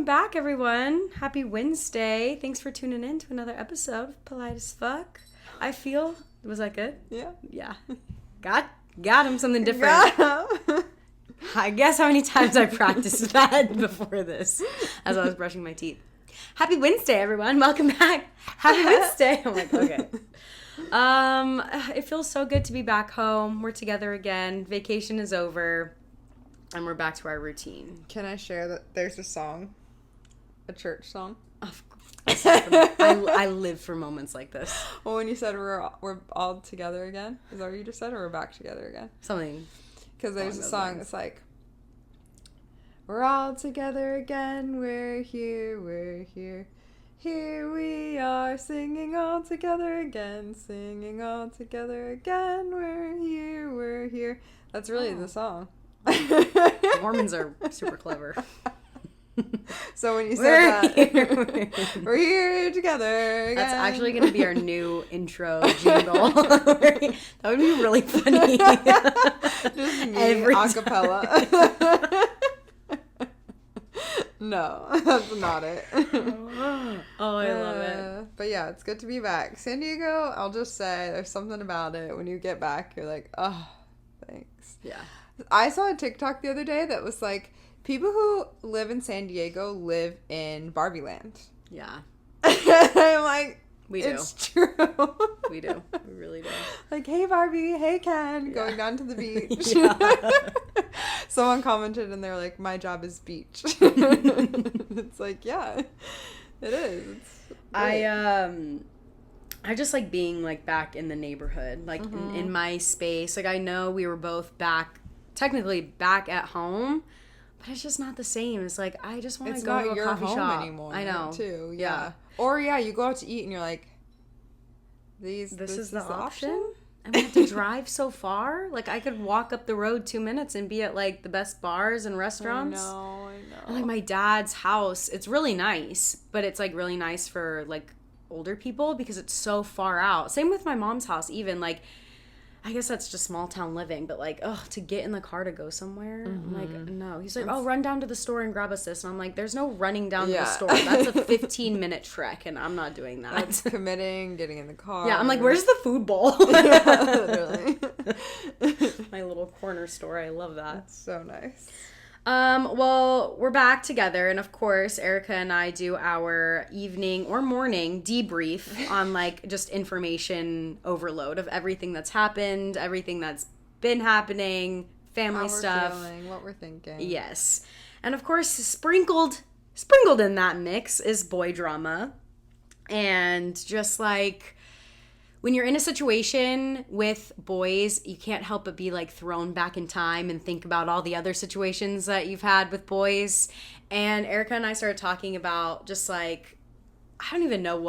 Welcome back, everyone. Happy Wednesday. Thanks for tuning in to another episode of Polite as Fuck. I feel... Was that good? Yeah. Yeah. Got him something different. Got him. I guess how many times I practiced that before this as I was brushing my teeth. Happy Wednesday, everyone. Welcome back. Happy Wednesday. I'm like, okay. It feels so good to be back home. We're together again. Vacation is over. And we're back to our routine. Can I share that there's a song? A church song? Of course. I live for moments like this. Well, when you said we're all together again, is that what you just said, or we're back together again? Something. Because there's a song that's like, we're all together again, we're here, here we are, singing all together again, we're here. That's really the song. Mormons are super clever. So when you said that, we're here together again. That's actually going to be our new intro jingle. That would be really funny. Just me a cappella. No, that's not it. Oh, I love it. But yeah, it's good to be back. San Diego, I'll just say, there's something about it. When you get back, you're like, oh, thanks. Yeah. I saw a TikTok the other day that was like, people who live in San Diego live in Barbie Land. Yeah. I'm like, we do. It's true. We do. We really do. Like, hey Barbie, hey Ken, going down to the beach. Someone commented and they're like, my job is beach. It's like, yeah, it is. It's I just like being like back in the neighborhood, like in my space. Like I know we were both technically back at home, but it's just not the same. It's like I just want to go to a coffee shop anymore. I know too. Yeah. Or you go out to eat and you're like, this is the option? And we have to drive so far. Like I could walk up the road 2 minutes and be at like the best bars and restaurants. I know. And like my dad's house, it's really nice, but it's like really nice for like older people because it's so far out. Same with my mom's house even. Like I guess that's just small town living, but like, to get in the car to go somewhere, I'm like, no. He's like, run down to the store and grab us this. And I'm like, there's no running down to the store. That's a 15-minute trek, and I'm not doing that. That's committing, getting in the car. Yeah, I'm like, where's the food bowl? Yeah, literally. My little corner store. I love that. That's so nice. Well, we're back together, and of course, Erica and I do our evening or morning debrief on, like, just information overload of everything that's happened, everything that's been happening, family stuff. How we're feeling, what we're thinking. Yes. And, of course, sprinkled in that mix is boy drama, and just, like... When you're in a situation with boys, you can't help but be like thrown back in time and think about all the other situations that you've had with boys. And Erica and I started talking about just like, I don't even know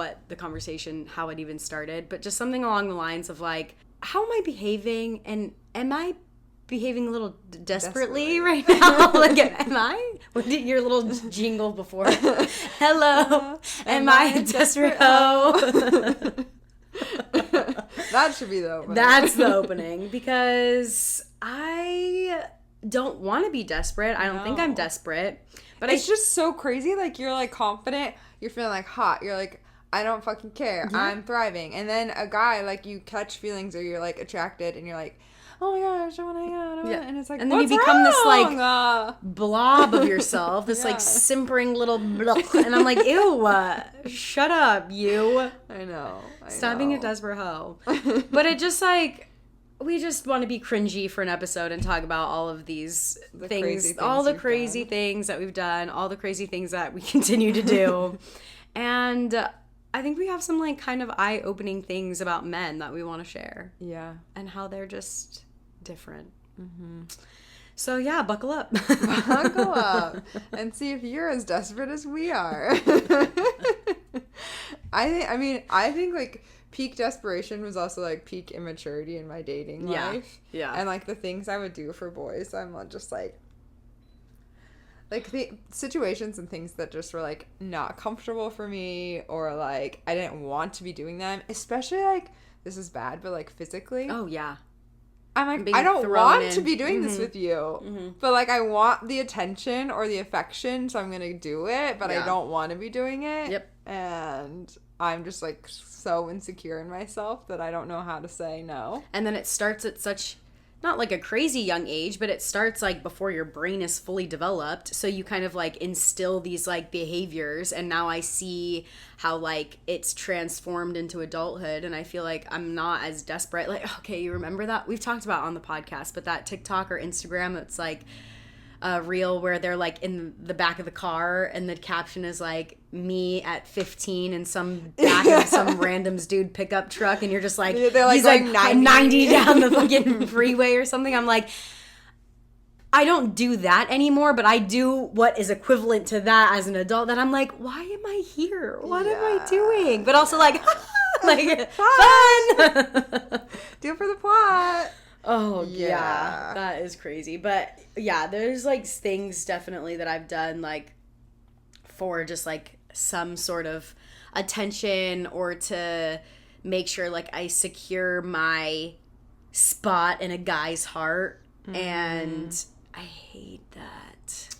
how it even started, but just something along the lines of like, how am I behaving? And am I behaving a little desperately right now? Like, am I? What did your little jingle before? Hello, am I a desperate hoe? That should be the opening. That's the opening because I don't want to be desperate. I don't think I'm desperate. But it's just so crazy. Like, you're like confident. You're feeling like hot. You're like, I don't fucking care. Yeah. I'm thriving. And then a guy, like, you catch feelings or you're like attracted and you're like, oh my gosh, I want to hang out. Yeah. And it's like, and then you become this like blob of yourself, this like simpering little blah. And I'm like, ew, shut up, you. I know. Stop being a desperate hoe. But it just like, we just want to be cringy for an episode and talk about all of these things, all the crazy things that we've done, all the crazy things that we continue to do. And I think we have some like kind of eye-opening things about men that we want to share. Yeah. And how they're just different. Mm-hmm. So yeah, buckle up. Buckle up and see if you're as desperate as we are. I think like peak desperation was also like peak immaturity in my dating life. Yeah. And like the things I would do for boys, I'm just like the situations and things that just were like not comfortable for me, or like I didn't want to be doing them, especially like, this is bad, but like physically. Oh yeah. I'm like, being I don't thrown want in. to be doing this with you. But, like, I want the attention or the affection, so I'm going to do it. But I don't want to be doing it. Yep. And I'm just, like, so insecure in myself that I don't know how to say no. And then it starts at such, not like a crazy young age, but it starts, like, before your brain is fully developed. So you kind of, like, instill these, like, behaviors. And now I see how, like, it's transformed into adulthood. And I feel like I'm not as desperate. Like, okay, you remember that? We've talked about on the podcast, but that TikTok or Instagram, it's, like, a reel where they're, like, in the back of the car. And the caption is, like, me at 15 in some back of some random's dude pickup truck, and you're just like, they're like he's like 90 down the fucking freeway or something. I'm like, I don't do that anymore, but I do what is equivalent to that as an adult, that I'm like, why am I here? What am I doing? But also like, like fun. Do it for the plot. Oh, yeah. That is crazy. But yeah, there's like things definitely that I've done like for just like some sort of attention, or to make sure like I secure my spot in a guy's heart. And I hate that.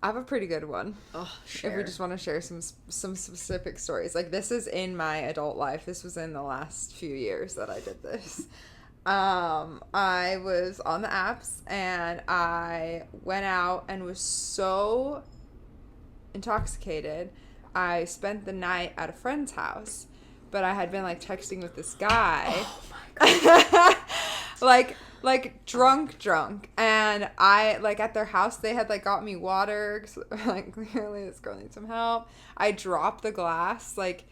I have a pretty good one. Oh, sure. If we just want to share some specific stories. Like, this is in my adult life. This was in the last few years that I did this. I was on the apps, and I went out and was so intoxicated. I spent the night at a friend's house, but I had been like texting with this guy. Oh my God. like drunk, and I, like, at their house they had like got me water, 'cause, like, clearly this girl needs some help. I dropped the glass, like,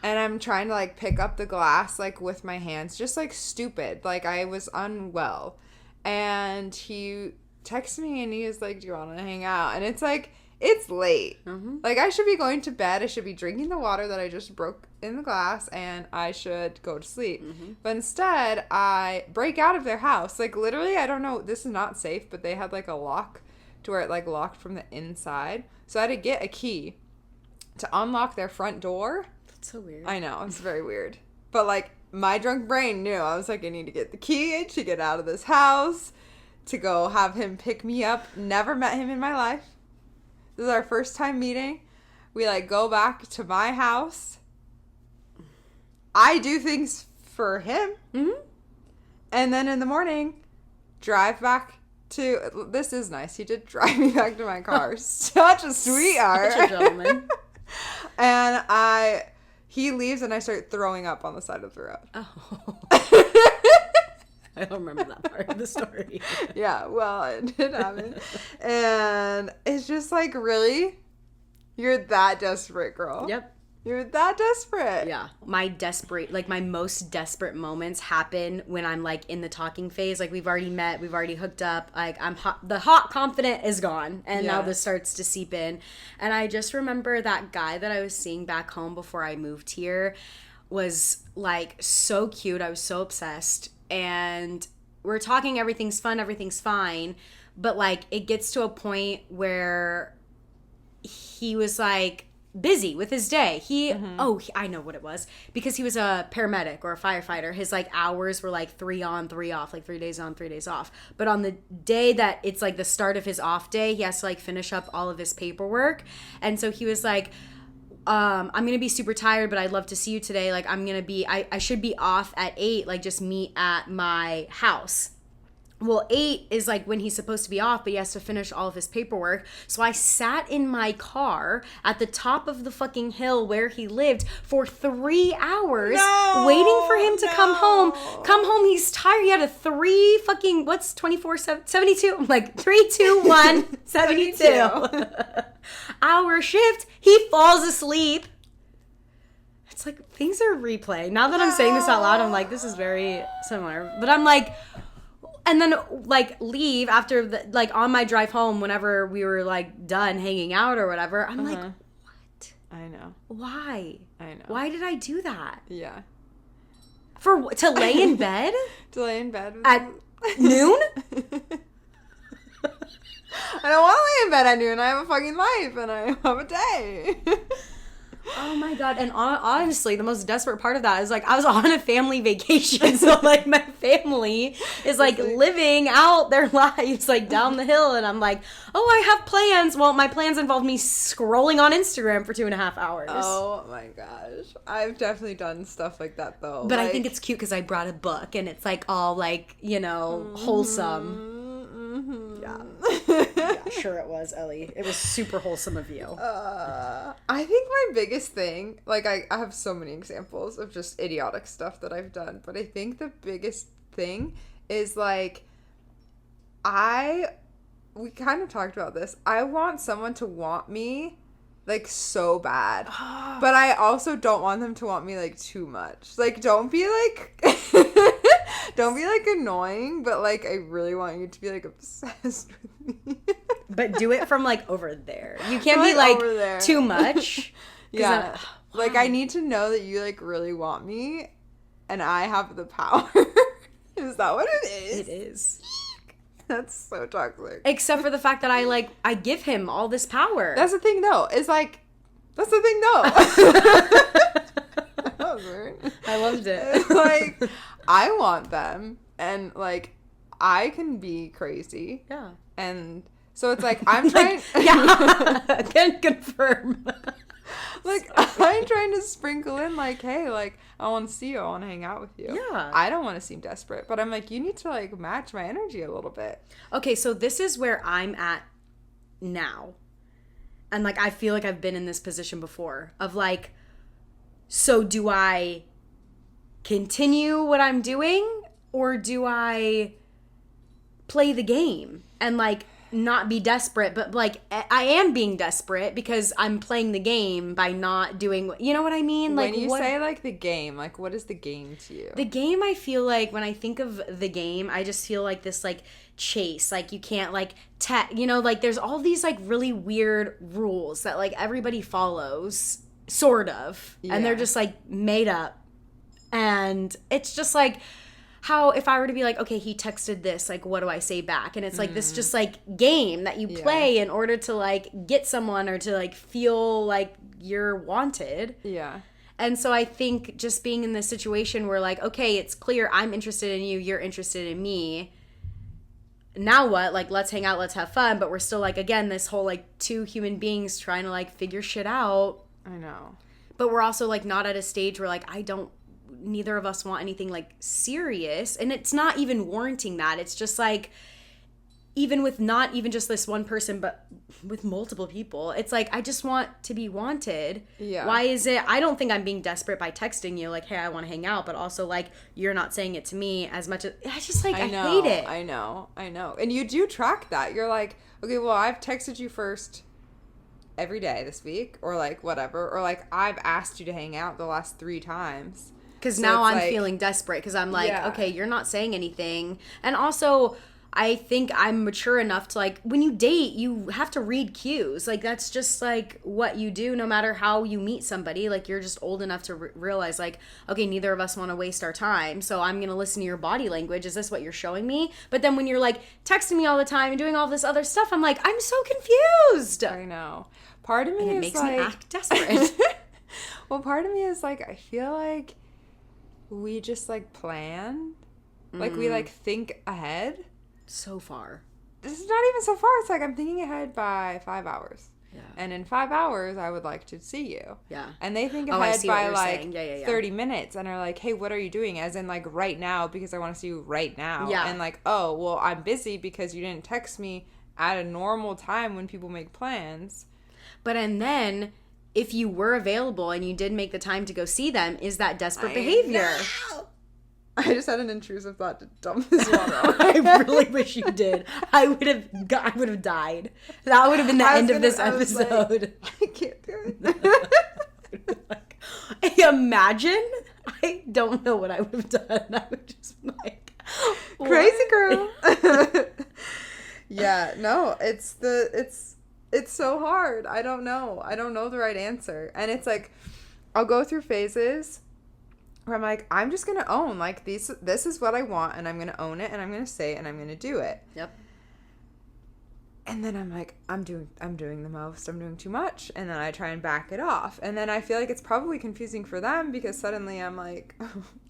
and I'm trying to like pick up the glass like with my hands, just like stupid, like I was unwell. And he texted me and he was like, do you want to hang out? And it's like, it's late. Like, I should be going to bed. I should be drinking the water that I just broke in the glass, and I should go to sleep. But instead, I break out of their house. Like, literally, I don't know. This is not safe, but they had, like, a lock to where it, like, locked from the inside. So I had to get a key to unlock their front door. That's so weird. I know. It's very weird. But, like, my drunk brain knew. I was like, I need to get the key to get out of this house, to go have him pick me up. Never met him in my life. This is our first time meeting. We, like, go back to my house. I do things for him. And then in the morning, drive back to... This is nice. He did drive me back to my car. Such a sweetheart. Such a gentleman. And he leaves, and I start throwing up on the side of the road. Oh. I don't remember that part of the story. Yeah, well, it did happen. And it's just like, really? You're that desperate, girl. Yep. You're that desperate. Yeah. My most desperate moments happen when I'm like in the talking phase. Like, we've already met, we've already hooked up. Like, the hot confident is gone. And now this starts to seep in. And I just remember that guy that I was seeing back home before I moved here was like so cute. I was so obsessed. And we're talking, everything's fun, everything's fine. But like, it gets to a point where he was like busy with his day. I know what it was, because he was a paramedic or a firefighter. His like hours were like 3 on, 3 off, like 3 days on, 3 days off. But on the day that it's like the start of his off day, he has to like finish up all of his paperwork. And so he was like, I'm going to be super tired, but I'd love to see you today. Like, I should be off at 8, like just meet at my house. Well, 8 is like when he's supposed to be off, but he has to finish all of his paperwork. So I sat in my car at the top of the fucking hill where he lived for 3 hours, waiting for him to come home. Come home, he's tired. He had a 3 fucking, what's 72? I'm like, 3, 2, 1, 72. Hour shift. He falls asleep. It's like, things are replay. Now that I'm saying this out loud, I'm like, this is very similar. But I'm like... And then, like, leave after, like, on my drive home, whenever we were, like, done hanging out or whatever. I'm like, what? I know. Why? I know. Why did I do that? Yeah. To lay in bed? To lay in bed? At noon? I don't want to lay in bed at noon. I have a fucking life, and I have a day. Oh my God. And honestly, the most desperate part of that is like I was on a family vacation. So like my family is like living out their lives like down the hill. And I'm like, oh, I have plans. Well, my plans involve me scrolling on Instagram for 2.5 hours. Oh my gosh. I've definitely done stuff like that though. But like, I think it's cute because I brought a book and it's like all like, you know, wholesome. Yeah, sure it was, Ellie. It was super wholesome of you. I think my biggest thing, like I have so many examples of just idiotic stuff that I've done, but I think the biggest thing is like we kind of talked about this. I want someone to want me like so bad. But I also don't want them to want me like too much. Like don't be like don't be like annoying, but like I really want you to be like obsessed with me. But do it from like over there. You can't be like too much. Yeah. Like I need to know that you like really want me and I have the power. Is that what it is? It is. That's so toxic. Except for the fact that I give him all this power. That's the thing though. It's like that's the thing though. That was weird. I loved it. It's like I want them and like I can be crazy. Yeah. And so it's like I'm trying yeah. Can confirm. Like I'm trying to sprinkle in like, hey, like I want to see you, I want to hang out with you. Yeah. I don't want to seem desperate, but I'm like, you need to like match my energy a little bit. Okay, so this is where I'm at now. And like I feel like I've been in this position before of like, so do I continue what I'm doing or do I play the game and like not be desperate, but like I am being desperate because I'm playing the game by not doing, you know what I mean? Like when you say like the game, like what is the game to you? The game, I feel like when I think of the game, I just feel like this like chase, like you can't like you know, like there's all these like really weird rules that like everybody follows sort of, and they're just like made up, and it's just like how if I were to be like, okay, he texted this, like what do I say back? And it's like this just like game that you play in order to like get someone or to like feel like you're wanted. Yeah. And so I think just being in this situation where like, okay, it's clear I'm interested in you, you're interested in me. Now what? Like, let's hang out, let's have fun. But we're still like, again, this whole like two human beings trying to like figure shit out. I know. But we're also like not at a stage where like neither of us want anything like serious. And it's not even warranting that. It's just like, even with not even just this one person, but with multiple people, it's like, I just want to be wanted. Yeah. Why is it, I don't think I'm being desperate by texting you like, hey, I want to hang out, but also like, you're not saying it to me as much as, I just like, I hate it. I know. And you do track that. You're like, okay, well, I've texted you first every day this week, or like whatever, or like I've asked you to hang out the last 3 times. Because now I'm like, feeling desperate because I'm like, okay, you're not saying anything. And also, I think I'm mature enough to like, when you date, you have to read cues. Like, that's just like what you do no matter how you meet somebody. Like, you're just old enough to realize like, okay, neither of us want to waste our time. So I'm going to listen to your body language. Is this what you're showing me? But then when you're like texting me all the time and doing all this other stuff, I'm like, I'm so confused. I know. Part of me and it is makes like, me act desperate. Well, part of me is like, I feel like we just like plan. Like we like think ahead. So far. This is not even so far. It's like I'm thinking ahead by 5 hours. Yeah. And in 5 hours, I would like to see you. Yeah. And they think ahead by like 30 minutes and are like, hey, what are you doing? As in like right now because I want to see you right now. Yeah. And like, oh, well, I'm busy because you didn't text me at a normal time when people make plans. But and then if you were available and you did make the time to go see them, is that desperate behavior? Know. I just had an intrusive thought to dump this water on. I really wish you did. I would have died. That would have been the end of this episode. Like, I can't do it. Imagine. I don't know what I would have done. I would just be like, what? Crazy girl. Yeah, no, it's so hard. I don't know the right answer. And it's like, I'll go through phases where I'm like, I'm just going to own, like, this is what I want, and I'm going to own it, and I'm going to say it, and I'm going to do it. Yep. And then I'm like, I'm doing the most. I'm doing too much. And then I try and back it off. And then I feel like it's probably confusing for them because suddenly I'm like,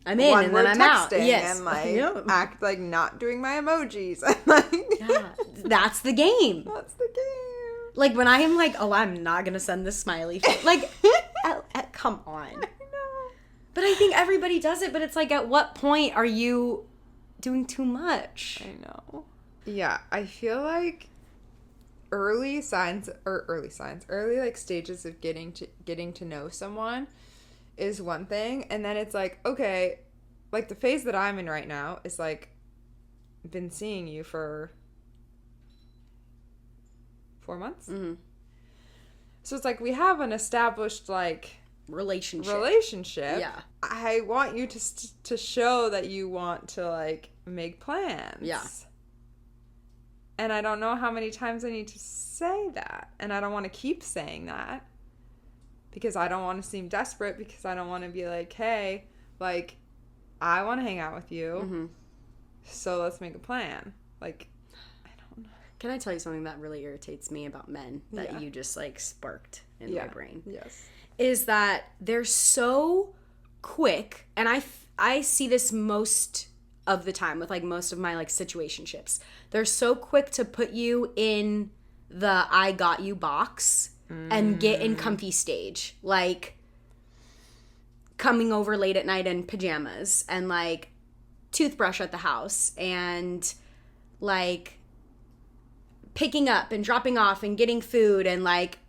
I'm in and then I'm out. Yes. And like act like not doing my emojis. And like, yeah, that's the game. That's the game. Like when I am like, oh, I'm not gonna send this smiley face. Like, come on. I know. But I think everybody does it. But it's like, at what point are you doing too much? I know. Yeah, I feel like early like stages of getting to know someone is one thing, and then it's like, okay, like the phase that I'm in right now is like, been seeing you for 4 months. Mm-hmm. So it's like we have an established like relationship. Yeah, I want you to show that you want to like make plans. Yeah. And I don't know how many times I need to say that. And I don't want to keep saying that because I don't want to seem desperate, because I don't want to be like, hey, like, I want to hang out with you. Mm-hmm. So let's make a plan. Like, I don't know. Can I tell you something that really irritates me about men that you just like sparked in my brain? Yes. Is that they're so quick, and I see this most of the time with like most of my like situationships. They're so quick to put you in the I got you box and get in comfy stage. Like coming over late at night in pajamas and like toothbrush at the house and like picking up and dropping off and getting food and like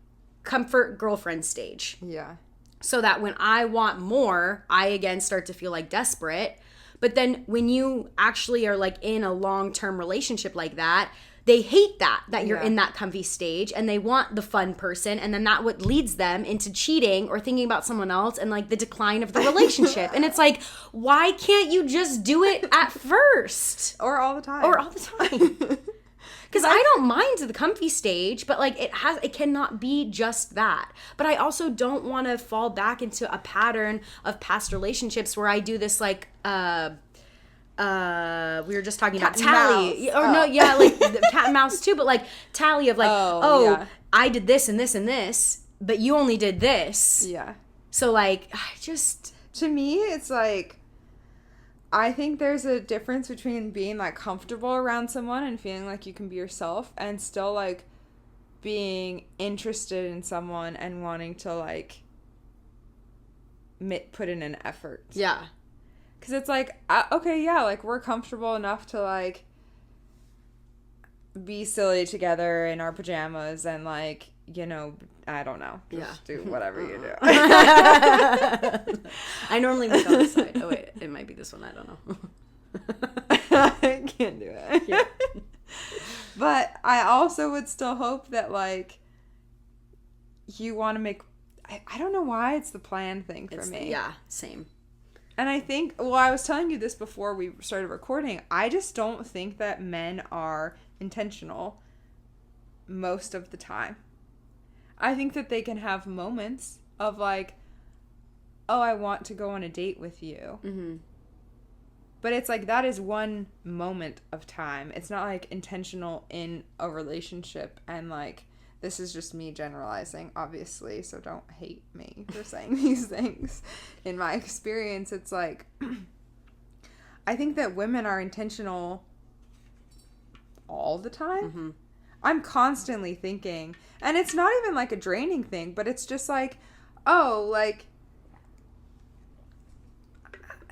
comfort girlfriend stage. Yeah. So that when I want more, I again start to feel like desperate. But then when you actually are like in a long-term relationship like that, they hate that you're in that comfy stage, and they want the fun person, and then that what leads them into cheating or thinking about someone else and like the decline of the relationship. And it's like, why can't you just do it at first? Or all the time. Because I don't mind the comfy stage, but like it cannot be just that. But I also don't want to fall back into a pattern of past relationships where I do this like we were just talking about tally like the cat and mouse too, but like tally of like I did this and this and this, but you only did this. Yeah. So like I just, to me it's like, I think there's a difference between being like comfortable around someone and feeling like you can be yourself and still like being interested in someone and wanting to like put in an effort. Yeah. Because it's like, okay, yeah, like we're comfortable enough to like be silly together in our pajamas and like, you know, I don't know. Just do whatever you do. I normally make on the side. Oh, wait. It might be this one. I don't know. I can't do it. Yeah. But I also would still hope that, like, you want to make... I don't know why it's the plan thing for me. Yeah, same. And I think... Well, I was telling you this before we started recording. I just don't think that men are intentional most of the time. I think that they can have moments of like, oh, I want to go on a date with you. Mm-hmm. But it's like, that is one moment of time. It's not like intentional in a relationship. And like, this is just me generalizing, obviously. So don't hate me for saying these things. In my experience, it's like, I think that women are intentional all the time. Mm-hmm. I'm constantly thinking, and it's not even like a draining thing, but it's just like, oh, like,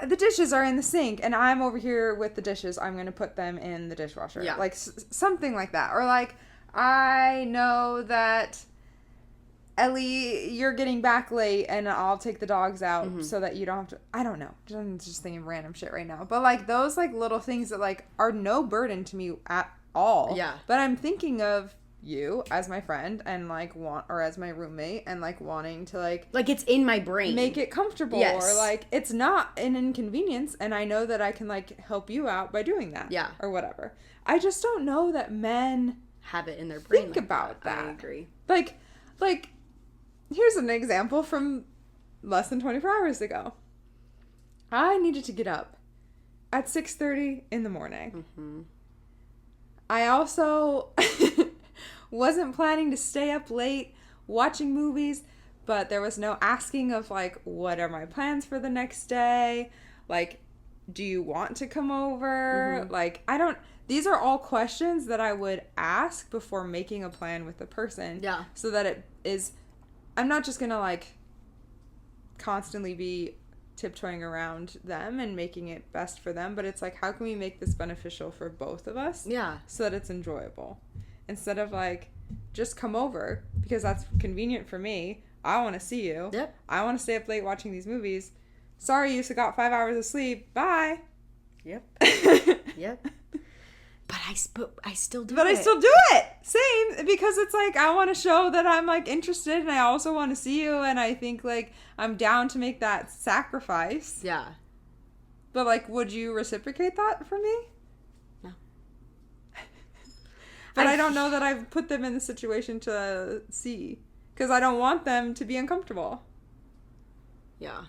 the dishes are in the sink and I'm over here with the dishes. I'm going to put them in the dishwasher. Yeah. Like something like that. Or like, I know that Ellie, you're getting back late and I'll take the dogs out so that you don't have to, I don't know. I'm just thinking random shit right now. But like those like little things that like are no burden to me at all. Yeah. But I'm thinking of you as my friend and like or as my roommate and like wanting to like it's in my brain, make it comfortable. Yes. Or like it's not an inconvenience and I know that I can like help you out by doing that. Yeah. Or whatever. I just don't know that men have it in their brain. Think about that. I agree. Like here's an example from less than 24 hours ago. I needed to get up at 6:30 in the morning. Mm-hmm. I also wasn't planning to stay up late watching movies, but there was no asking of like, what are my plans for the next day? Like, do you want to come over? Mm-hmm. Like, these are all questions that I would ask before making a plan with the person. Yeah. So that I'm not just gonna like constantly be tiptoeing around them and making it best for them, but it's like, how can we make this beneficial for both of us? Yeah. So that it's enjoyable. Instead of like, just come over because that's convenient for me. I want to see you. Yep. I want to stay up late watching these movies. Sorry, you got 5 hours of sleep. Bye. Yep. Yep. But I still do But it. I still do it. Same. Because it's like, I want to show that I'm like interested and I also want to see you. And I think like I'm down to make that sacrifice. Yeah. But like, would you reciprocate that for me? No. But I don't know that I've put them in the situation to see. Because I don't want them to be uncomfortable. Yeah.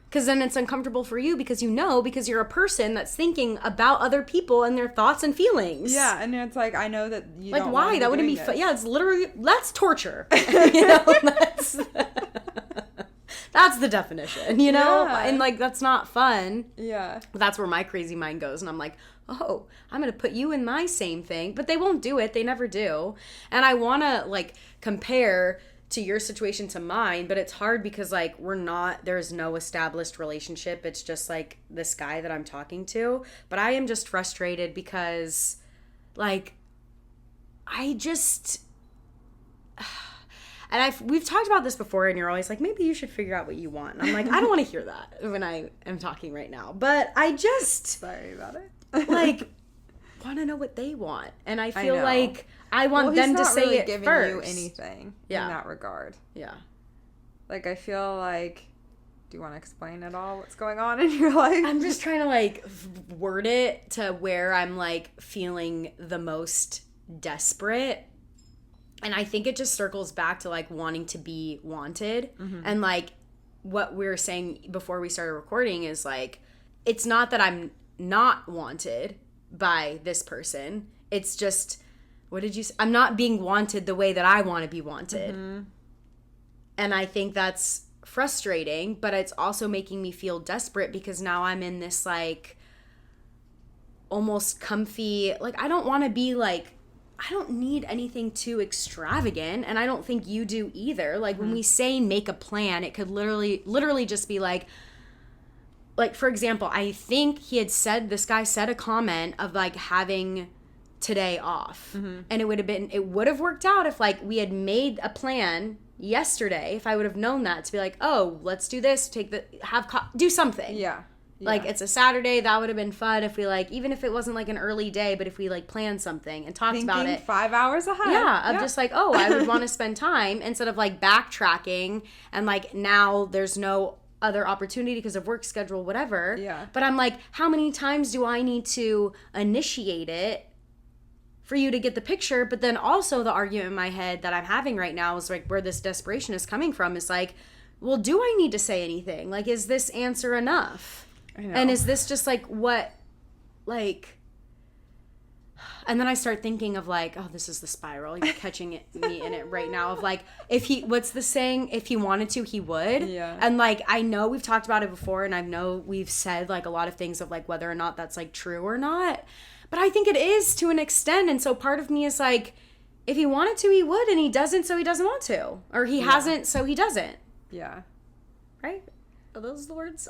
Because then it's uncomfortable for you because you're a person that's thinking about other people and their thoughts and feelings. Yeah, and it's like, I know that you like, don't why? want That wouldn't be fun. this. Yeah, it's literally, that's torture. That's the definition, Yeah. And like, that's not fun. Yeah. But that's where my crazy mind goes. And I'm like, oh, I'm going to put you in my same thing. But they won't do it. They never do. And I want to like compare to your situation to mine, but it's hard because like there's no established relationship. It's just like this guy that I'm talking to. But I am just frustrated because like we've talked about this before, and you're always like, maybe you should figure out what you want. And I'm like, I don't want to hear that when I am talking right now. But I just Sorry about it. like want to know what they want, and I feel know. like I want them to say really it giving first. you anything Yeah. in that regard. Yeah. Like, I feel like, do you want to explain at all what's going on in your life? I'm just trying to like word it to where I'm like feeling the most desperate. And I think it just circles back to like wanting to be wanted. Mm-hmm. And like what we were saying before we started recording is like, it's not that I'm not wanted by this person. It's just, what did you say? I'm not being wanted the way that I want to be wanted. Mm-hmm. And I think that's frustrating, but it's also making me feel desperate because now I'm in this like almost comfy, like I don't want to be like, I don't need anything too extravagant, and I don't think you do either. Like when we say make a plan, it could literally just be like for example, I think this guy said a comment of like having today off. Mm-hmm. And it would have worked out if like we had made a plan yesterday, if I would have known that, to be like, oh, let's do this, do something. Yeah. Like it's a Saturday, that would have been fun if we like, even if it wasn't like an early day, but if we like planned something and talked about it 5 hours ahead. Yeah, just like, oh, I would want to spend time instead of like backtracking and like now there's no other opportunity because of work schedule, whatever. Yeah. But I'm like, how many times do I need to initiate it for you to get the picture? But then also the argument in my head that I'm having right now is like where this desperation is coming from is like, well, do I need to say anything? Like, is this answer enough? I know. And is this just like what, like, and then I start thinking of like, oh, this is the spiral. You're catching me in it right now of like, what's the saying? If he wanted to, he would. Yeah. And like, I know we've talked about it before, and I know we've said like a lot of things of like whether or not that's like true or not. But I think it is to an extent. And so part of me is like, if he wanted to, he would, and he doesn't, so he doesn't want to. Or he hasn't, so he doesn't. Yeah. Right? Are those the words?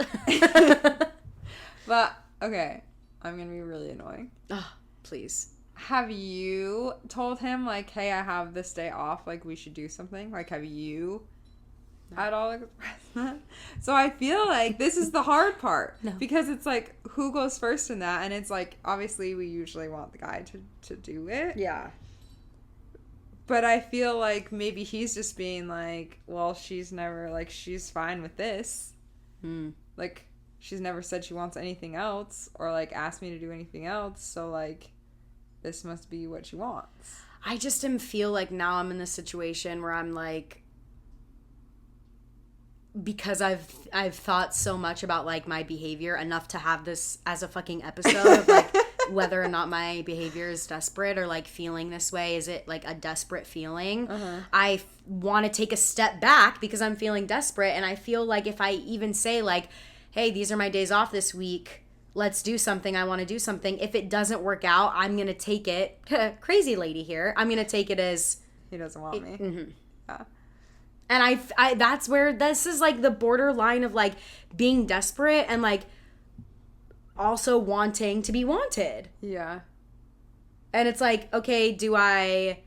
But, okay, I'm going to be really annoying. Oh, please. Have you told him, like, hey, I have this day off, like, we should do something? Like, have you at all expressed that? So I feel like this is the hard part. No. Because it's like, who goes first in that? And it's like, obviously, we usually want the guy to do it. Yeah. But I feel like maybe he's just being like, well, she's fine with this. Like, she's never said she wants anything else or, like, asked me to do anything else. So, like, this must be what she wants. I just feel like now I'm in this situation where I'm like, because I've thought so much about like my behavior enough to have this as a fucking episode of like whether or not my behavior is desperate or like feeling this way. Is it like a desperate feeling? I want to take a step back because I'm feeling desperate. And I feel like if I even say like, hey, these are my days off this week, let's do something, I want to do something. If it doesn't work out, I'm going to take it, crazy lady here, I'm going to take it as... He doesn't want me. Mm-hmm. Yeah. And I that's where this is like the borderline of like being desperate and like also wanting to be wanted. Yeah. And it's like, okay, do I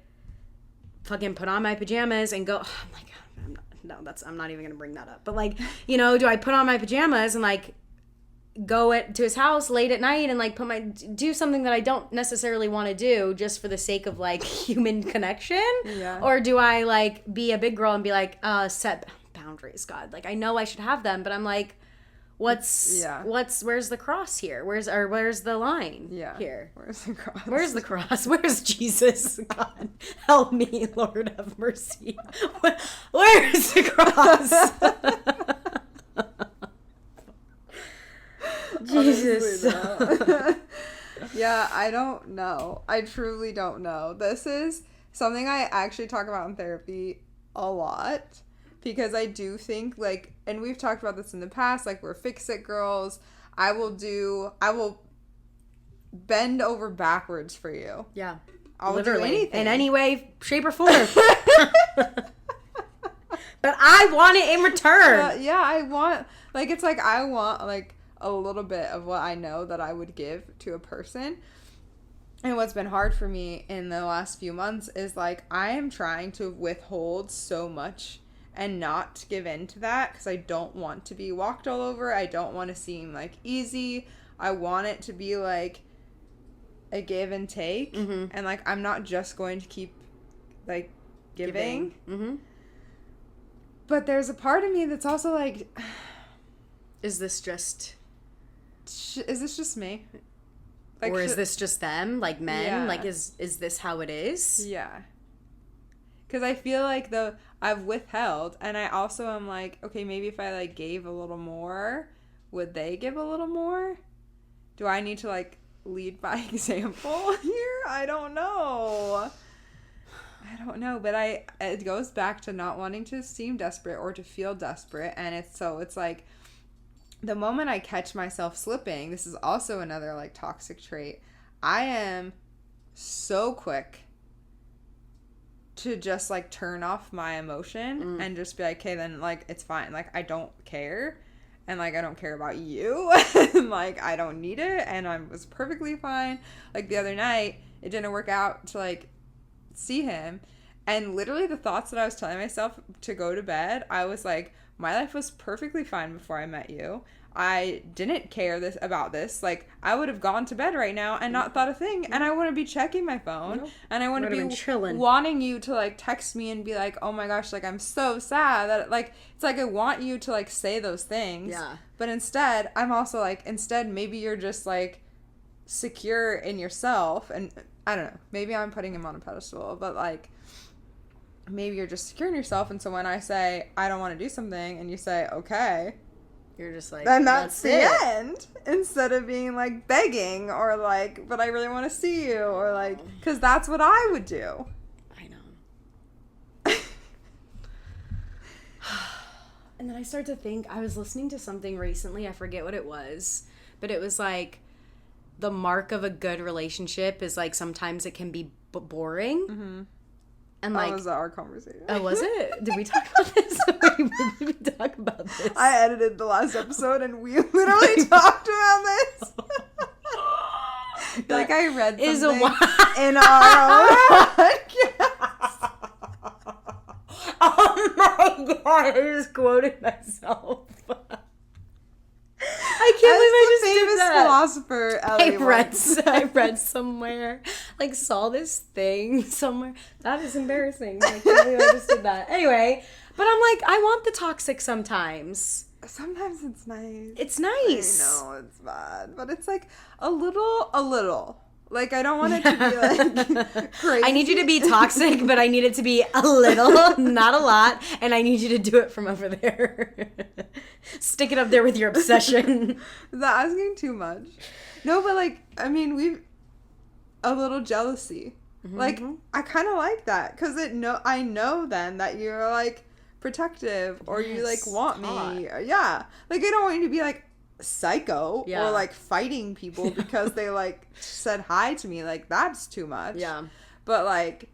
fucking put on my pajamas and go, oh my God, I'm not even going to bring that up. But like, you know, do I put on my pajamas and like go to his house late at night and like do something that I don't necessarily want to do just for the sake of like human connection? Yeah. Or do I like be a big girl and be like, set boundaries, God. Like I know I should have them, but I'm like, where's the cross here? Where's the line here? Where's the cross? Where's the cross? Where's Jesus? God, help me, Lord have mercy. Where's the cross? Jesus. Yeah, I don't know. I truly don't know. This is something I actually talk about in therapy a lot because I do think like, and we've talked about this in the past, like we're fix-it girls. I will bend over backwards for you. Yeah. I'll literally do anything. In any way, shape, or form. But I want it in return. Yeah, I want, like, it's like I want, like, a little bit of what I know that I would give to a person. And what's been hard for me in the last few months is like I am trying to withhold so much and not give in to that because I don't want to be walked all over. I don't want to seem like easy. I want it to be like a give and take. Mm-hmm. And like I'm not just going to keep like giving. Mm-hmm. But there's a part of me that's also like, is this just me? Like, or is this just them? Like men? Yeah. Like is this how it is? Yeah. Because I feel like I've withheld, and I also am like, okay, maybe if I like gave a little more, would they give a little more? Do I need to like lead by example here? I don't know. But it goes back to not wanting to seem desperate or to feel desperate, and it's like the moment I catch myself slipping, this is also another like toxic trait. I am so quick to just like turn off my emotion and just be like, okay, then like it's fine. Like I don't care. And like I don't care about you. And like I don't need it. And I was perfectly fine. Like the other night, it didn't work out to like see him. And literally the thoughts that I was telling myself to go to bed, I was like, my life was perfectly fine before I met you. I didn't care about this. Like, I would have gone to bed right now and not thought a thing. And I wouldn't be checking my phone. Nope. And I wouldn't be chilling, wanting you to, like, text me and be like, oh my gosh, like, I'm so sad. That, like, it's like I want you to, like, say those things. Yeah. But instead, I'm also like, maybe you're just, like, secure in yourself. And I don't know. Maybe I'm putting him on a pedestal. But, like, maybe you're just secure in yourself. And so when I say, I don't want to do something, and you say, okay, you're just like, then that's the end. Instead of being like begging or like, but I really want to see you, or like, because that's what I would do. I know. And then I start to think, I was listening to something recently, I forget what it was, but it was like, the mark of a good relationship is like sometimes it can be boring. Mm-hmm. And like, was that our conversation? Oh, was it? Did we talk about this? Did we talk about this? I edited the last episode and we literally talked about this. Like I read something in our podcast. Oh my god, I just quoted myself. I can't believe I just did that. Philosopher I read somewhere, like saw this thing somewhere. That is embarrassing. I can't believe I just did that. Anyway, but I'm like, I want the toxic sometimes. Sometimes it's nice. It's nice. I know it's bad, but it's like a little. Like, I don't want it to be, like, crazy. I need you to be toxic, but I need it to be a little, not a lot, and I need you to do it from over there. Stick it up there with your obsession. Is that asking too much? No, but, like, I mean, a little jealousy. Mm-hmm. Like, I kind of like that because I know then that you're like protective or you like want me. Yeah. Like, I don't want you to be like psycho or like fighting people because they like said hi to me. Like, that's too much. Yeah. But like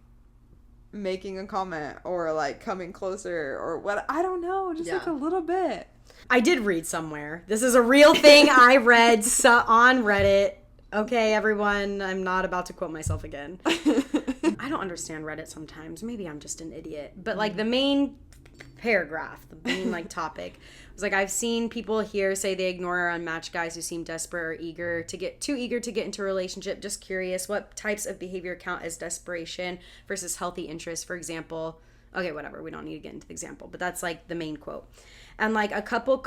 making a comment or like coming closer or what, I don't know, just like a little bit. I did read somewhere. This is a real thing I read on Reddit. Okay, everyone, I'm not about to quote myself again. I don't understand Reddit sometimes. Maybe I'm just an idiot. But like the main paragraph, the main like topic was like, I've seen people here say they ignore or unmatched guys who seem desperate or too eager to get into a relationship. Just curious, what types of behavior count as desperation versus healthy interest? For example, okay, whatever, we don't need to get into the example, but that's like the main quote. And like a couple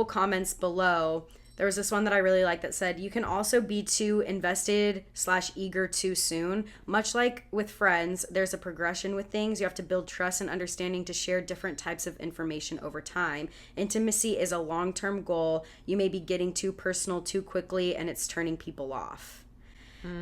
comments below, there was this one that I really liked that said, you can also be too invested / eager too soon. Much like with friends, there's a progression with things. You have to build trust and understanding to share different types of information over time. Intimacy is a long-term goal. You may be getting too personal too quickly and it's turning people off.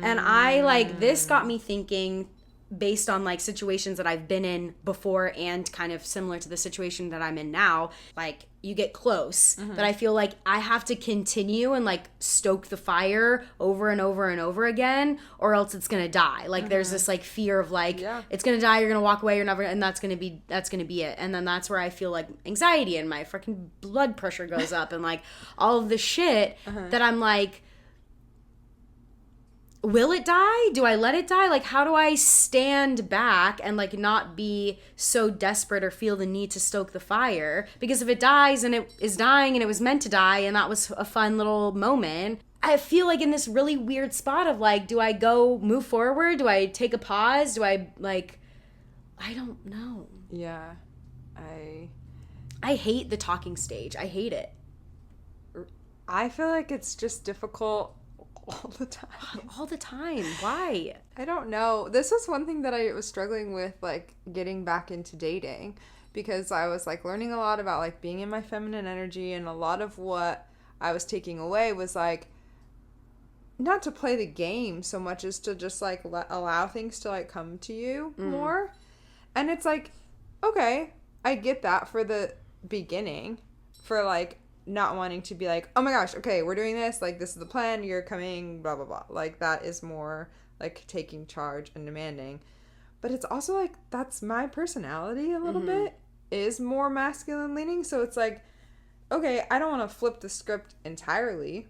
And I like, this got me thinking based on like situations that I've been in before and kind of similar to the situation that I'm in now. Like, you get close, but I feel like I have to continue and like stoke the fire over and over and over again, or else it's gonna die. Like there's this like fear of like, it's gonna die, you're gonna walk away, you're never, and that's gonna be it. And then that's where I feel like anxiety and my freaking blood pressure goes up and like all of the shit that I'm like, will it die? Do I let it die? Like, how do I stand back and like not be so desperate or feel the need to stoke the fire? Because if it dies and it is dying and it was meant to die and that was a fun little moment, I feel like in this really weird spot of like, do I go move forward? Do I take a pause? Do I like, I don't know. Yeah. I hate the talking stage. I hate it. I feel like it's just difficult all the time. All the time. Why? I don't know. This was one thing that I was struggling with, like, getting back into dating, because I was, like, learning a lot about, like, being in my feminine energy, and a lot of what I was taking away was, like, not to play the game so much as to just, like, allow things to, like, come to you more. And it's, like, okay, I get that for the beginning, for, like, not wanting to be like, oh my gosh, okay, we're doing this, like, this is the plan, you're coming, blah, blah, blah. Like, that is more, like, taking charge and demanding. But it's also, like, that's my personality a little bit, is more masculine leaning. So it's like, okay, I don't want to flip the script entirely.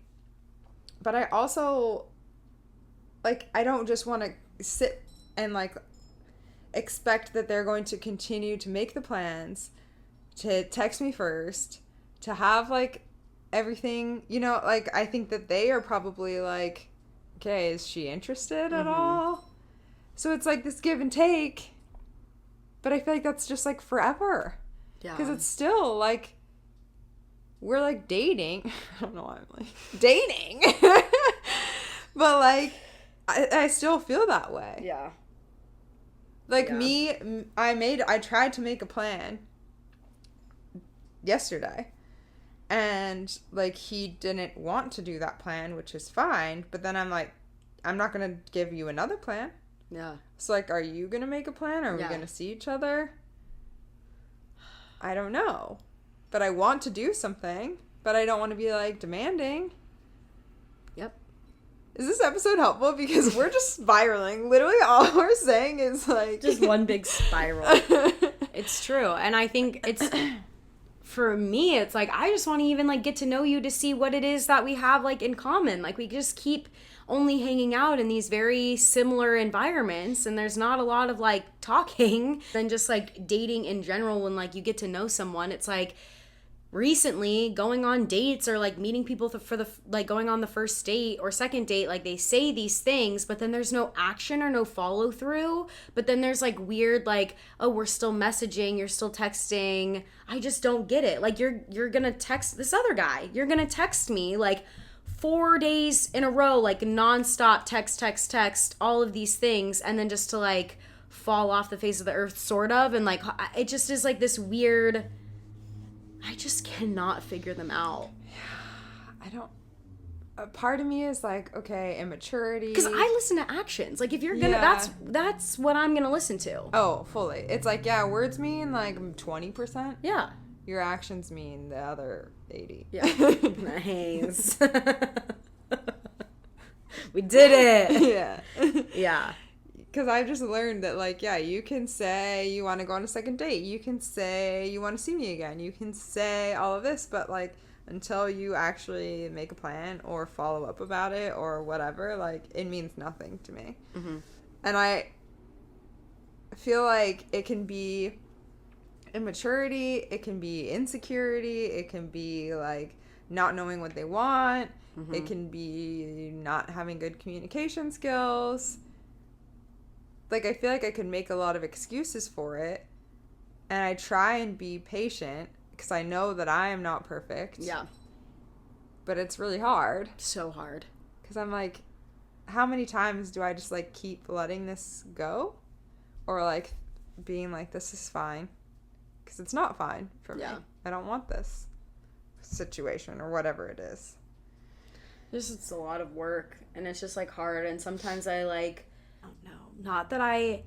But I also, like, I don't just want to sit and, like, expect that they're going to continue to make the plans, to text me first, to have, like, everything, you know, like, I think that they are probably like, okay, is she interested at all? So it's like this give and take, but I feel like that's just, like, forever. Yeah. Because it's still, like, we're, like, dating. I don't know why I'm, like, dating. But, like, I still feel that way. Yeah. Like, I tried to make a plan yesterday. And, like, he didn't want to do that plan, which is fine. But then I'm like, I'm not going to give you another plan. Yeah. So, like, are you going to make a plan? Or are we going to see each other? I don't know. But I want to do something. But I don't want to be, like, demanding. Yep. Is this episode helpful? Because we're just spiraling. Literally all we're saying is, like... just one big spiral. It's true. And I think it's... for me, it's like, I just want to even, like, get to know you to see what it is that we have, like, in common. Like, we just keep only hanging out in these very similar environments, and there's not a lot of, like, talking. And just, like, dating in general, when, like, you get to know someone, it's like, recently going on dates or, like, meeting people for the, like, going on the first date or second date, like, they say these things, but then there's no action or no follow through. But then there's, like, weird, like, oh, we're still messaging, you're still texting. I just don't get it. Like, you're gonna text this other guy, you're gonna text me, like, 4 days in a row, like, nonstop text, all of these things, and then just to, like, fall off the face of the earth, sort of. And, like, it just is, like, this weird... I just cannot figure them out. a part of me is like, okay, immaturity. Because I listen to actions. Like, if you're gonna, that's what I'm gonna listen to. Oh, fully. It's like, yeah, words mean like 20%. Yeah. Your actions mean the other 80. Yeah. Nice. We did it. Yeah. Yeah. Because I've just learned that, like, yeah, you can say you want to go on a second date. You can say you want to see me again. You can say all of this, but, like, until you actually make a plan or follow up about it or whatever, like, it means nothing to me. Mm-hmm. And I feel like it can be immaturity, it can be insecurity, it can be, like, not knowing what they want, it can be not having good communication skills. Like, I feel like I could make a lot of excuses for it, and I try and be patient, because I know that I am not perfect. Yeah. But it's really hard. So hard. Because I'm like, how many times do I just, like, keep letting this go? Or, like, being like, this is fine. Because it's not fine for me. I don't want this situation or whatever it is. It's a lot of work, and it's just, like, hard, and sometimes I, like, I don't know. Not that I...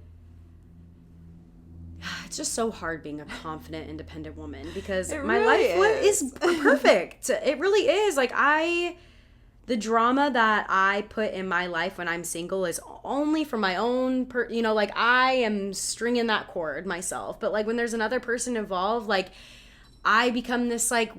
It's just so hard being a confident, independent woman, because my life is perfect. It really is. Like, the drama that I put in my life when I'm single is only for my own, like, I am stringing that cord myself. But, like, when there's another person involved, like, I become this, like,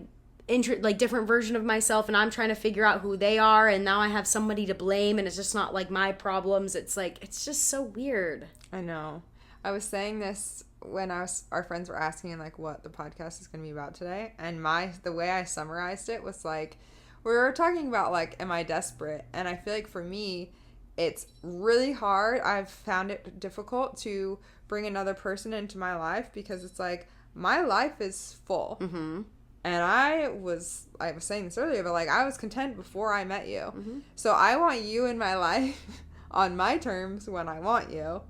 different version of myself, and I'm trying to figure out who they are, and now I have somebody to blame, and it's just not, like, my problems. It's, like, it's just so weird. I know. I was saying this when our friends were asking, like, what the podcast is going to be about today, and the way I summarized it was, like, we were talking about, like, am I desperate? And I feel like for me, it's really hard. I've found it difficult to bring another person into my life, because it's like, my life is full. Mm-hmm. And I was saying this earlier, but, like, I was content before I met you. Mm-hmm. So I want you in my life on my terms when I want you.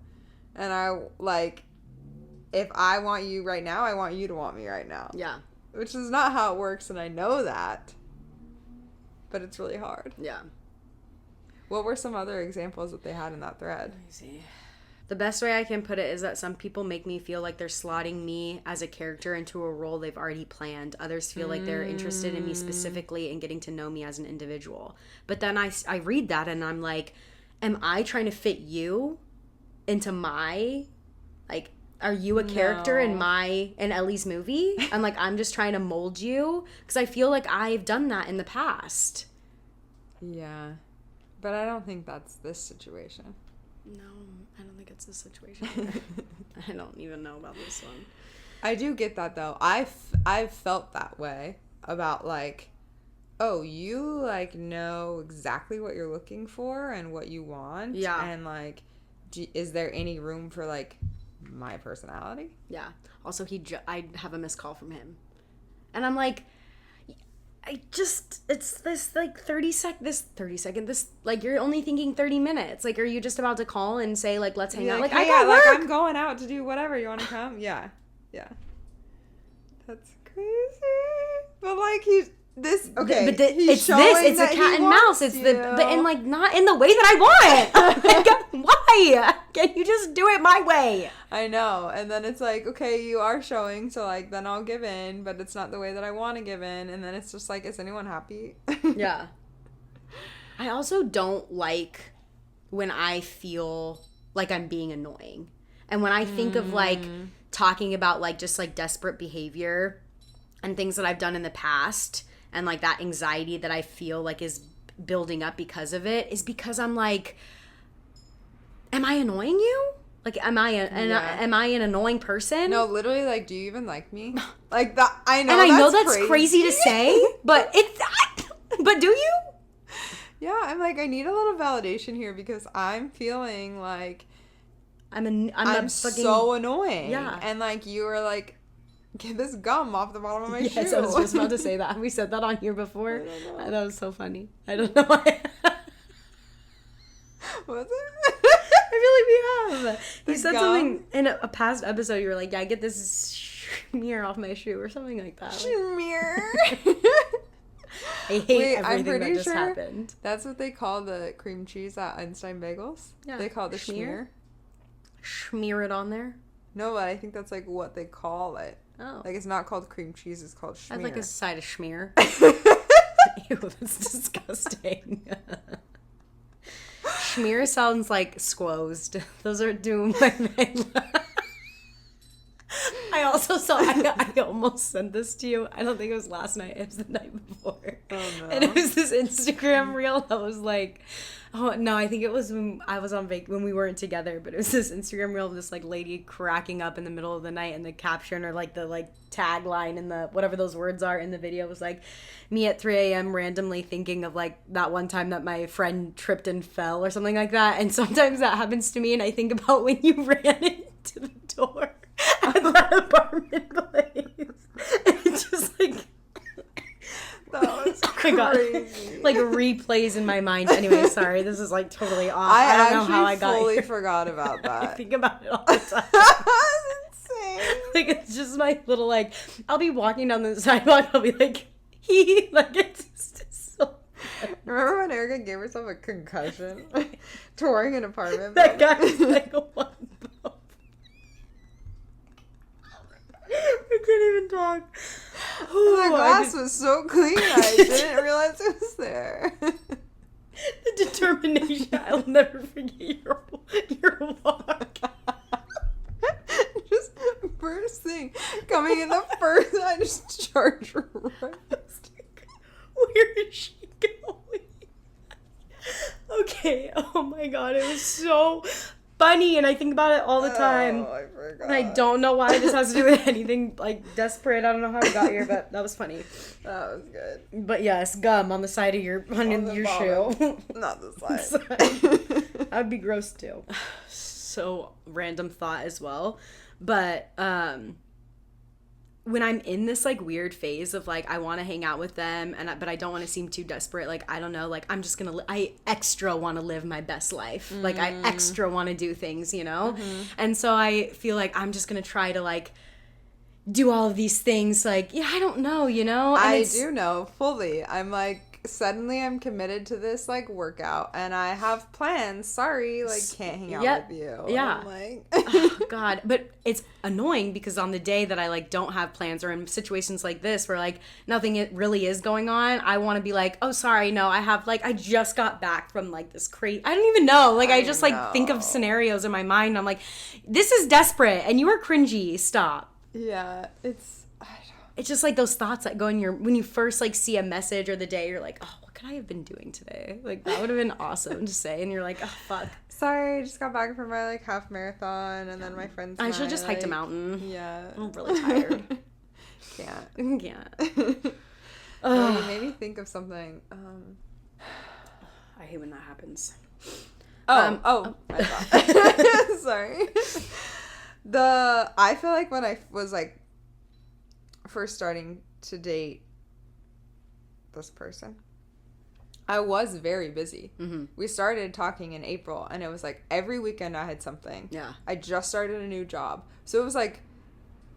And I, like, if I want you right now, I want you to want me right now. Yeah. Which is not how it works, and I know that. But it's really hard. Yeah. What were some other examples that they had in that thread? Let me see. The best way I can put it is that some people make me feel like they're slotting me as a character into a role they've already planned. Others feel like they're interested in me specifically and getting to know me as an individual. But then I read that and I'm like, am I trying to fit you into my, like, are you a character in Ellie's movie? And, like, I'm just trying to mold you? Because I feel like I've done that in the past. Yeah. But I don't think that's this situation. No, I don't think it's this situation either. I don't even know about this one. I do get that, though. I've felt that way about, like, oh, you, like, know exactly what you're looking for and what you want. Yeah. And, like, is there any room for, like, my personality? Yeah. Also, I have a missed call from him. And I'm like, it's this, like, 30 second, like, you're only thinking 30 minutes. Like, are you just about to call and say, like, let's hang out? Like, hey, I got work. Like, I'm going out to do whatever. You want to come? Yeah. Yeah. That's crazy. But, like, it's a cat and mouse. It's and, like, not in the way that I want. Like, why? Can you just do it my way? I know. And then it's like, okay, you are showing, so, like, then I'll give in, but it's not the way that I want to give in. And then it's just like, is anyone happy? Yeah. I also don't like when I feel like I'm being annoying. And when I think of, like, talking about, like, just, like, desperate behavior and things that I've done in the past, and, like, that anxiety that I feel like is building up because of it, is because I'm like, am I annoying you? Like, am I an annoying person? No, literally, like, do you even like me? Like, that, I know. And I know that's crazy to say, but but do you? Yeah, I'm like, I need a little validation here, because I'm feeling like I'm so annoying. Yeah. And, like, you were like, get this gum off the bottom of my shoe. Yes, I was just about to say that. We said that on here before. I don't know. That was so funny. I don't know why. Was it? I feel like we have. You said something in a past episode. You were like, yeah, get this smear off my shoe or something like that. Smear. I hate I'm everything pretty that just sure happened. that's what they call the cream cheese at Einstein Bagels. Yeah. They call it the schmear. Schmear it on there. No, but I think that's like what they call it. Oh. Like it's not called cream cheese, it's called schmear. I'd like a side of schmear. Ew, that's disgusting. Schmear sounds like squozed. Those are doomed by men. I also saw, I almost sent this to you. I don't think it was last night. It was the night before. Oh, no. And it was this Instagram reel that was like, oh, no, I think it was when I was on when we weren't together. But it was this Instagram reel of this, like, lady cracking up in the middle of the night. And the caption or, like, the, like, tagline in the, whatever those words are in the video was, like, me at 3 a.m. randomly thinking of, like, that one time that my friend tripped and fell or something like that. And sometimes that happens to me. And I think about when you ran into the door at that apartment place. And it just like That was crazy. Like replays in my mind. Anyway, sorry, this is like totally off. I don't know how I got fully here. forgot about that. I think about it all the time. That's insane. Like it's just my little like I'll be walking down the sidewalk, I'll be like hee like it's just so Remember when Erica gave herself a concussion touring an apartment? that guy was like what the I can't even talk. The glass was so clean, I didn't realize it was there. The determination. I'll never forget your walk. Just first thing, coming in the first, I just charged right. Where is she going? Okay, oh my god, it was so funny and I think about it all the time. Oh, I forgot. And I don't know why this has to do with anything like desperate. I don't know how we got here, but that was funny. That was good. But yes, gum on the side of your shoe. Not the side. That would be gross too. So random thought as well. But when I'm in this like weird phase of like I want to hang out with them but I don't want to seem too desperate, like I don't know, like I'm just gonna I extra want to live my best life, like I extra want to do things, you know. And so I feel like I'm just gonna try to like do all of these things, like I don't know, you know. And I do know fully. I'm like suddenly I'm committed to this like workout and I have plans. Sorry, like can't hang out with you. Yeah. I'm like oh, God, but it's annoying because on the day that I like don't have plans or in situations like this where like nothing really is going on, I want to be like, oh sorry, no, I just got back from like this crazy. I don't even know. Like I just like think of scenarios in my mind. And I'm like, this is desperate and you are cringy. Stop. Yeah, It's just like those thoughts that go in your when you first like see a message or the day you're like, oh, what could I have been doing today? Like that would have been awesome to say, and you're like, oh fuck. Sorry, I just got back from my like half marathon, and then my friends. I should have just hiked a mountain. Yeah, I'm really tired. Can't. Oh, you made me think of something. I hate when that happens. I thought. Sorry. I feel like when I was like first starting to date this person, I was very busy. Mm-hmm. We started talking in April and it was like every weekend I had something. Yeah. I just started a new job. So it was like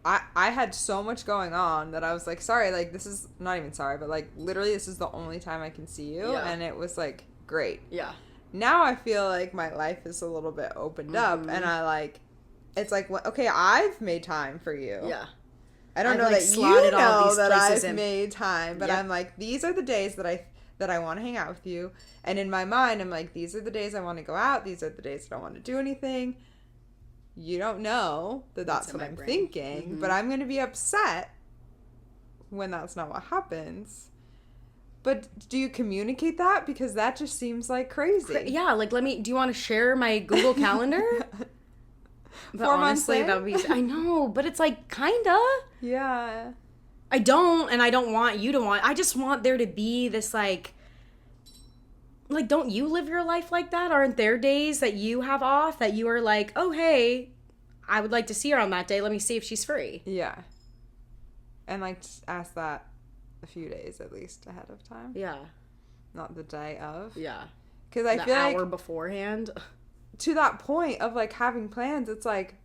I had so much going on that I was like, sorry, like this is not even sorry, but like literally this is the only time I can see you. Yeah. And it was like great. Yeah. Now I feel like my life is a little bit opened up and I like it's like, okay, I've made time for you. Yeah. I don't know that you know that I've made time, but I'm like, these are the days that I want to hang out with you. And in my mind, I'm like, these are the days I want to go out. These are the days that I want to do anything. You don't know that that's what I'm thinking, but I'm going to be upset when that's not what happens. But do you communicate that? Because that just seems like crazy. Yeah, like do you want to share my Google Calendar? But 4 months honestly, in? that would be. I know, but it's like kinda. Yeah. I don't, and I don't want you to want. I just want there to be this like, don't you live your life like that? Aren't there days that you have off that you are like, oh hey, I would like to see her on that day. Let me see if she's free. Yeah. And like just ask that a few days at least ahead of time. Yeah. Not the day of. Yeah. Because I feel like the hour beforehand. To that point of like having plans, it's like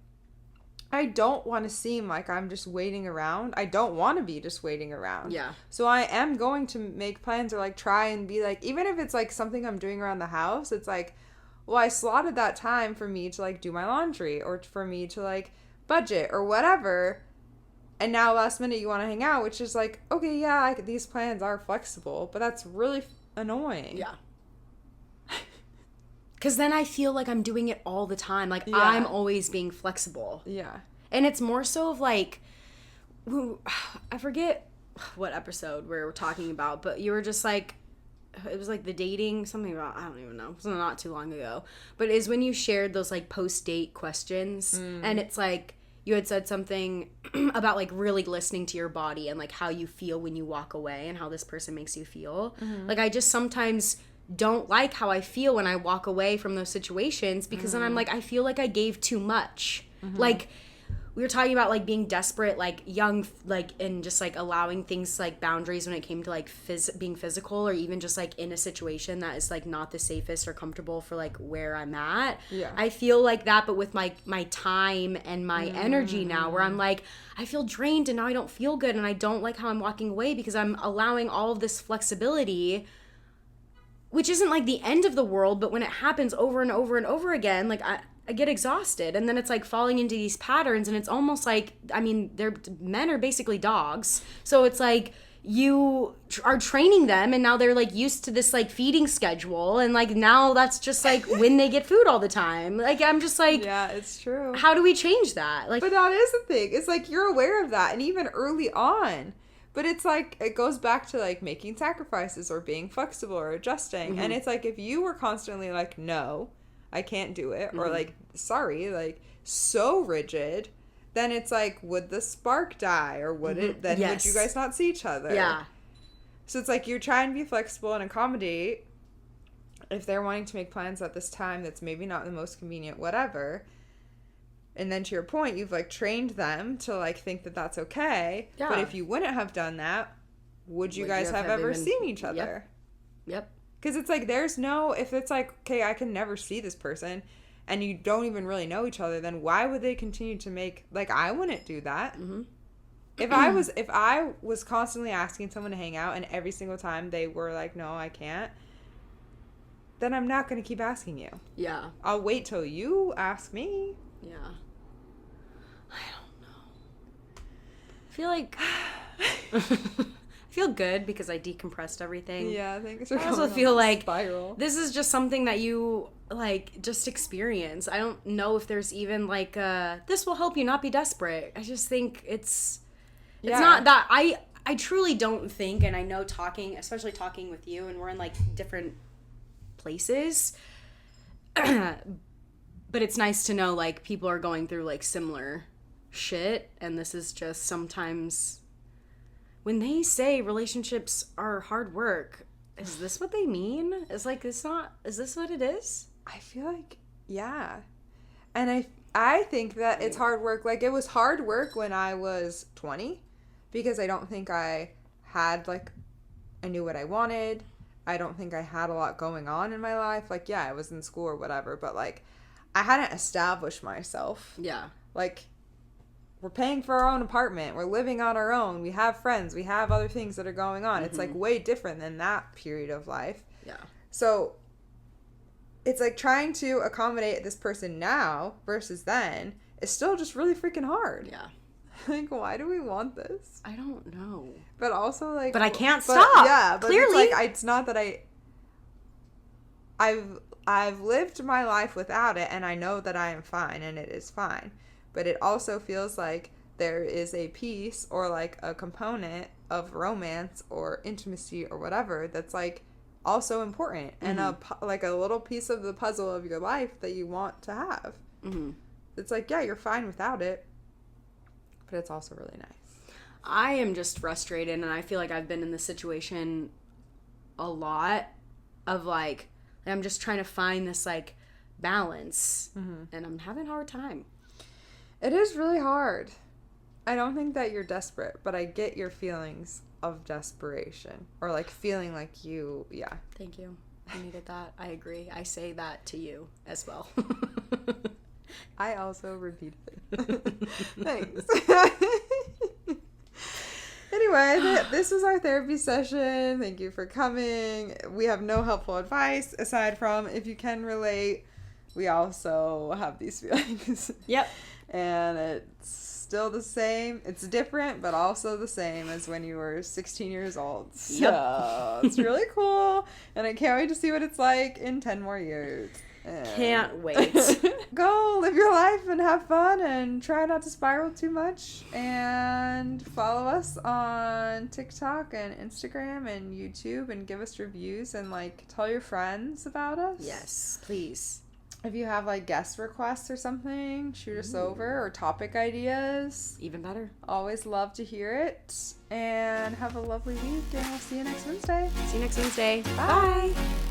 I don't want to seem like I'm just waiting around. I don't want to be just waiting around. Yeah. So I am going to make plans or like try and be like, even if it's like something I'm doing around the house, it's like, well, I slotted that time for me to like do my laundry or for me to like budget or whatever. And now last minute you want to hang out, which is like, okay, yeah, these plans are flexible, but that's really annoying. Yeah. Because then I feel like I'm doing it all the time. Like, Yeah. I'm always being flexible. Yeah. And it's more so of like, I forget what episode we were talking about, but you were just like, it was like the dating, something about, I don't even know. It was not too long ago. But it is when you shared those like post-date questions. And it's like, you had said something about like really listening to your body and like how you feel when you walk away and how this person makes you feel. Like, I just sometimes don't like how I feel when I walk away from those situations because then I'm like, I feel like I gave too much. Like, we were talking about like being desperate, like young, like, and just like allowing things like boundaries when it came to like being physical or even just like in a situation that is like not the safest or comfortable for like where I'm at. Yeah. I feel like that, but with my time and my energy now, where I'm like, I feel drained and now I don't feel good and I don't like how I'm walking away because I'm allowing all of this flexibility, which isn't like the end of the world, but when it happens over and over and over again, like I get exhausted. And then it's like falling into these patterns and it's almost like, I mean, men are basically dogs. So it's like you are training them and now they're like used to this like feeding schedule. And like now that's just like when they get food all the time. Like, I'm just like, Yeah, it's true. how do we change that? Like, But that is the thing. It's like you're aware of that and even early on. But it's like, it goes back to like making sacrifices or being flexible or adjusting. And it's like, if you were constantly like, no, I can't do it. Or like, sorry, like so rigid, then it's like, would the spark die? Or would it, then would you guys not see each other? Yeah. So it's like, you're trying to be flexible and accommodate if they're wanting to make plans at this time that's maybe not the most convenient, whatever. And then to your point, you've like trained them to like think that that's okay. Yeah. But if you wouldn't have done that, would you guys have ever seen each other? Yep. Because it's like, there's no, if it's like, okay, I can never see this person and you don't even really know each other, then why would they continue to make, like, I wouldn't do that. If I was constantly asking someone to hang out and every single time they were like, no, I can't, then I'm not going to keep asking you. Yeah. I'll wait till you ask me. Yeah. I don't know. I feel like I feel good because I decompressed everything. Yeah, thanks. I also feel like spiral. This is just something that you like just experience. I don't know if there's even like this will help you not be desperate. I just think it's not that I truly don't think, and I know especially talking with you, and we're in like different places. But it's nice to know like people are going through like similar shit, and this is just sometimes when they say relationships are hard work, is this what they mean? Is this what it is? I feel like, yeah. And I think that it's hard work. Like, it was hard work when I was 20 because I don't think I knew what I wanted. I don't think I had a lot going on in my life. Like, yeah, I was in school or whatever, but like, I hadn't established myself. Yeah. Like, we're paying for our own apartment. We're living on our own. We have friends. We have other things that are going on. It's like way different than that period of life. Yeah. So it's like trying to accommodate this person now versus then is still just really freaking hard. Yeah. Like, why do we want this? I don't know. But also like, but I can't stop. Yeah, but clearly, it's like, it's not that I've lived my life without it, and I know that I am fine, and it is fine. But it also feels like there is a piece or like a component of romance or intimacy or whatever that's like also important and like a little piece of the puzzle of your life that you want to have. It's like, yeah, you're fine without it, but it's also really nice. I am just frustrated, and I feel like I've been in this situation a lot of like I'm just trying to find this like balance, and I'm having a hard time. It is really hard. I don't think that you're desperate, but I get your feelings of desperation or like feeling like you, yeah. Thank you. I needed that. I agree. I say that to you as well. I also repeated it. Thanks. Anyway, this was our therapy session. Thank you for coming. We have no helpful advice aside from if you can relate, we also have these feelings. Yep. And it's still the same. It's different, but also the same as when you were 16 years old. So it's really cool. And I can't wait to see what it's like in 10 more years. And can't wait. Go live your life and have fun and try not to spiral too much. And follow us on TikTok and Instagram and YouTube and give us reviews and like tell your friends about us. Yes, please. If you have like guest requests or something, shoot us over, or topic ideas. Even better. Always love to hear it. And have a lovely week, and we'll see you next Wednesday. See you next Wednesday. Bye. Bye.